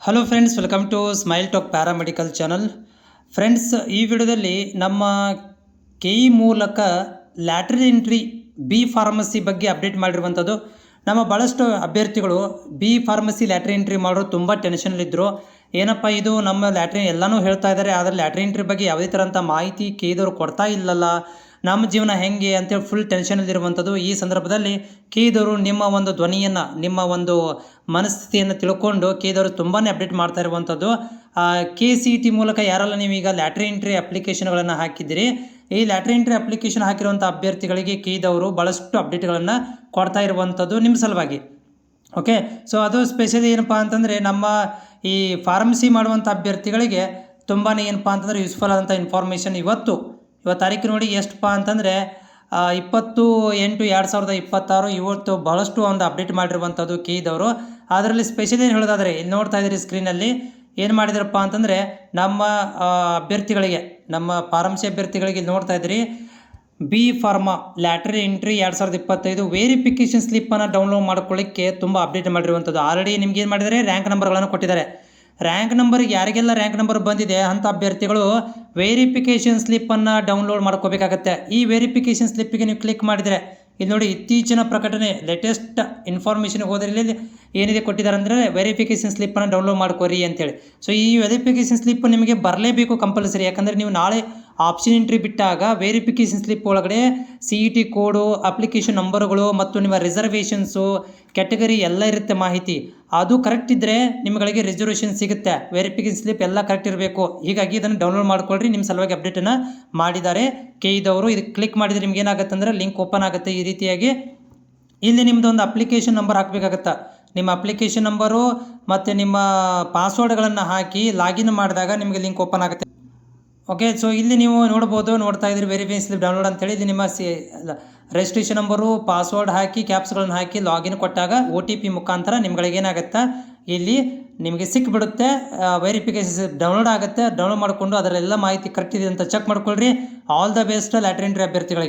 Hello friends, welcome to Smile Talk paramedical channel. Friends, ಈ ವಿಡಿಯೋದಲ್ಲಿ ನಮ್ಮ ಕೆಇ ಮೂಲಕ ಲ್ಯಾಟ್ರಲ್ ಎಂಟ್ರಿ ಬಿ ಫಾರ್ಮಸಿ ಬಗ್ಗೆ ಅಪ್ಡೇಟ್ ಮಾಡಿರುವಂಥದ್ದು. ನಮ್ಮ ಭಾಳಷ್ಟು ಅಭ್ಯರ್ಥಿಗಳು ಬಿ ಫಾರ್ಮಸಿ ಲ್ಯಾಟ್ರಿ ಎಂಟ್ರಿ ಮಾಡೋರು ತುಂಬ ಟೆನ್ಷನಲ್ಲಿದ್ದರು. ಏನಪ್ಪ ಇದು ನಮ್ಮ ಲ್ಯಾಟ್ರಿ ಎಲ್ಲನೂ ಹೇಳ್ತಾ ಇದ್ದಾರೆ, ಆದರೆ ಲ್ಯಾಟ್ರಿ ಎಂಟ್ರಿ ಬಗ್ಗೆ ಯಾವುದೇ ಥರಂಥ ಮಾಹಿತಿ ಕೆಇದವರು ಕೊಡ್ತಾ ಇಲ್ಲಲ್ಲ, ನಮ್ಮ ಜೀವನ ಹೆಂಗೆ ಅಂತೇಳಿ ಫುಲ್ ಟೆನ್ಷನಲ್ಲಿರುವಂಥದ್ದು. ಈ ಸಂದರ್ಭದಲ್ಲಿ ಕೆಇದವರು ನಿಮ್ಮ ಒಂದು ಧ್ವನಿಯನ್ನು, ನಿಮ್ಮ ಒಂದು ಮನಸ್ಥಿತಿಯನ್ನು ತಿಳ್ಕೊಂಡು ಕೆಇದವರು ತುಂಬಾ ಅಪ್ಡೇಟ್ ಮಾಡ್ತಾ ಇರುವಂಥದ್ದು. KCET ಮೂಲಕ ಯಾರೆಲ್ಲ ನೀವೀಗ ಲ್ಯಾಟ್ರಿ ಎಂಟ್ರಿ ಅಪ್ಲಿಕೇಶನ್ಗಳನ್ನು ಹಾಕಿದ್ದೀರಿ, ಈ ಲ್ಯಾಟ್ರಿ ಎಂಟ್ರಿ ಅಪ್ಲಿಕೇಶನ್ ಹಾಕಿರುವಂಥ ಅಭ್ಯರ್ಥಿಗಳಿಗೆ ಕೆಇದವರು ಭಾಳಷ್ಟು ಅಪ್ಡೇಟ್ಗಳನ್ನು ಕೊಡ್ತಾ ಇರುವಂಥದ್ದು ನಿಮ್ಮ ಸಲುವಾಗಿ. ಓಕೆ, ಸೊ ಅದು ಸ್ಪೆಷಲಿ ಏನಪ್ಪ ಅಂತಂದರೆ ನಮ್ಮ ಈ ಫಾರ್ಮಸಿ ಮಾಡುವಂಥ ಅಭ್ಯರ್ಥಿಗಳಿಗೆ ತುಂಬಾ ಏನಪ್ಪ ಅಂತಂದರೆ ಯೂಸ್ಫುಲ್ ಆದಂಥ ಇನ್ಫಾರ್ಮೇಷನ್ ಇವತ್ತು ತಾರೀಕು ನೋಡಿ ಎಷ್ಟಪ್ಪ ಅಂತಂದರೆ 20/8/2026 ಇವತ್ತು ಭಾಳಷ್ಟು ಒಂದು ಅಪ್ಡೇಟ್ ಮಾಡಿರುವಂಥದ್ದು ಕೆಇದವರು. ಅದರಲ್ಲಿ ಸ್ಪೆಷಲಿ ಏನು ಹೇಳೋದಾದರೆ ಇಲ್ಲಿ ನೋಡ್ತಾ ಇದ್ದೀರಿ ಸ್ಕ್ರೀನಲ್ಲಿ ಏನು ಮಾಡಿದಾರಪ್ಪ ಅಂತಂದರೆ ನಮ್ಮ ಅಭ್ಯರ್ಥಿಗಳಿಗೆ, ನಮ್ಮ ಫಾರ್ಮಸಿ ಅಭ್ಯರ್ಥಿಗಳಿಗೆ ಇಲ್ಲಿ ನೋಡ್ತಾ ಇದ್ದೀರಿ B pharma lateral entry 2025 verification ಸ್ಲಿಪ್ಪನ್ನು ಡೌನ್ಲೋಡ್ ಮಾಡ್ಕೊಳ್ಳಿಕ್ಕೆ ತುಂಬ ಅಪ್ಡೇಟ್ ಮಾಡಿರುವಂಥದ್ದು. ಆಲ್ರೆಡಿ ನಿಮ್ಗೆ ಏನು ಮಾಡಿದ್ದಾರೆ, ರ್ಯಾಂಕ್ ನಂಬರ್ಗಳನ್ನು ಕೊಟ್ಟಿದ್ದಾರೆ. ರ್ಯಾಂಕ್ ನಂಬರ್ಗೆ ಯಾರಿಗೆಲ್ಲ ರ್ಯಾಂಕ್ ನಂಬರ್ ಬಂದಿದೆ ಅಂಥ ಅಭ್ಯರ್ಥಿಗಳು ವೆರಿಫಿಕೇಷನ್ ಸ್ಲಿಪ್ಪನ್ನು ಡೌನ್ಲೋಡ್ ಮಾಡ್ಕೋಬೇಕಾಗತ್ತೆ. ಈ ವೆರಿಫಿಕೇಷನ್ ಸ್ಲಿಪ್ಪಿಗೆ ನೀವು ಕ್ಲಿಕ್ ಮಾಡಿದರೆ ಇಲ್ಲಿ ನೋಡಿ ಇತ್ತೀಚಿನ ಪ್ರಕಟಣೆ ಲೇಟೆಸ್ಟ್ ಇನ್ಫಾರ್ಮೇಷನ್ಗೆ ಹೋದರೆ ಇಲ್ಲಿ ಏನಿದೆ ಕೊಟ್ಟಿದ್ದಾರೆ ಅಂದರೆ ವೆರಿಫಿಕೇಷನ್ ಸ್ಲಿಪ್ಪನ್ನು ಡೌನ್ಲೋಡ್ ಮಾಡ್ಕೋರಿ ಅಂತೇಳಿ. ಸೊ ಈ ವೆರಿಫಿಕೇಷನ್ ಸ್ಲಿಪ್ ನಿಮಗೆ ಬರಲೇಬೇಕು ಕಂಪಲ್ಸರಿ. ಯಾಕಂದರೆ ನೀವು ನಾಳೆ ಆಪ್ಷನ್ ಎಂಟ್ರಿ ಬಿಟ್ಟಾಗ ವೆರಿಫಿಕೇಷನ್ ಸ್ಲಿಪ್ ಒಳಗಡೆ CET ಕೋಡು, ಅಪ್ಲಿಕೇಶನ್ ನಂಬರ್ಗಳು ಮತ್ತು ನಿಮ್ಮ ರಿಸರ್ವೇಷನ್ಸು, ಕ್ಯಾಟಗರಿ ಎಲ್ಲ ಇರುತ್ತೆ ಮಾಹಿತಿ. ಅದು ಕರೆಕ್ಟ್ ಇದ್ದರೆ ನಿಮಗೆ ರಿಸರ್ವೇಷನ್ ಸಿಗುತ್ತೆ. ವೆರಿಫಿಕೇಷನ್ ಸ್ಲಿಪ್ ಎಲ್ಲ ಕರೆಕ್ಟ್ ಇರಬೇಕು. ಹೀಗಾಗಿ ಇದನ್ನು ಡೌನ್ಲೋಡ್ ಮಾಡ್ಕೊಳ್ರಿ. ನಿಮ್ಮ ಸಲುವಾಗಿ ಅಪ್ಡೇಟನ್ನು ಮಾಡಿದ್ದಾರೆ ಕೆಇದವರು. ಇದಕ್ಕೆ ಕ್ಲಿಕ್ ಮಾಡಿದರೆ ನಿಮ್ಗೆ ಏನಾಗುತ್ತೆ ಅಂದರೆ ಲಿಂಕ್ ಓಪನ್ ಆಗುತ್ತೆ. ಈ ರೀತಿಯಾಗಿ ಇಲ್ಲಿ ನಿಮ್ಮದು ಒಂದು ಅಪ್ಲಿಕೇಶನ್ ನಂಬರ್ ಹಾಕಬೇಕಾಗತ್ತೆ. ನಿಮ್ಮ ಅಪ್ಲಿಕೇಶನ್ ನಂಬರು ಮತ್ತು ನಿಮ್ಮ ಪಾಸ್ವರ್ಡ್ಗಳನ್ನು ಹಾಕಿ ಲಾಗಿನ್ ಮಾಡಿದಾಗ ನಿಮಗೆ ಲಿಂಕ್ ಓಪನ್ ಆಗುತ್ತೆ. ಓಕೆ, ಸೊ ಇಲ್ಲಿ ನೀವು ನೋಡ್ತಾ ಇದ್ದೀರಿ ವೆರಿಫಿಕೇಷನ್ ಸ್ಲಿಪ್ ಡೌನ್ಲೋಡ್ ಅಂತೇಳಿ. ಇಲ್ಲಿ ನಿಮ್ಮ ರಿಜಿಸ್ಟ್ರೇಷನ್ ನಂಬರು, ಪಾಸ್ವರ್ಡ್ ಹಾಕಿ ಕ್ಯಾಪ್ಸ್ಗಳನ್ನು ಹಾಕಿ ಲಾಗಿನ್ ಕೊಟ್ಟಾಗ OTP ಮುಖಾಂತರ ನಿಮ್ಗಳಿಗೇನಾಗುತ್ತೆ, ಇಲ್ಲಿ ನಿಮಗೆ ಸಿಕ್ಬಿಡುತ್ತೆ. ವೆರಿಫಿಕೇಷನ್ ಸ್ಲಿಪ್ ಡೌನ್ಲೋಡ್ ಆಗುತ್ತೆ. ಡೌನ್ಲೋಡ್ ಮಾಡಿಕೊಂಡು ಅದರೆಲ್ಲ ಮಾಹಿತಿ ಕರೆಕ್ಟ್ ಇದೆ ಅಂತ ಚೆಕ್ ಮಾಡ್ಕೊಳ್ರಿ. ಆಲ್ ದ ಬೆಸ್ಟ್ ಲ್ಯಾಟ್ರಿ ಎಂಟ್ರಿ ಅಭ್ಯರ್ಥಿಗಳಿಗೆ.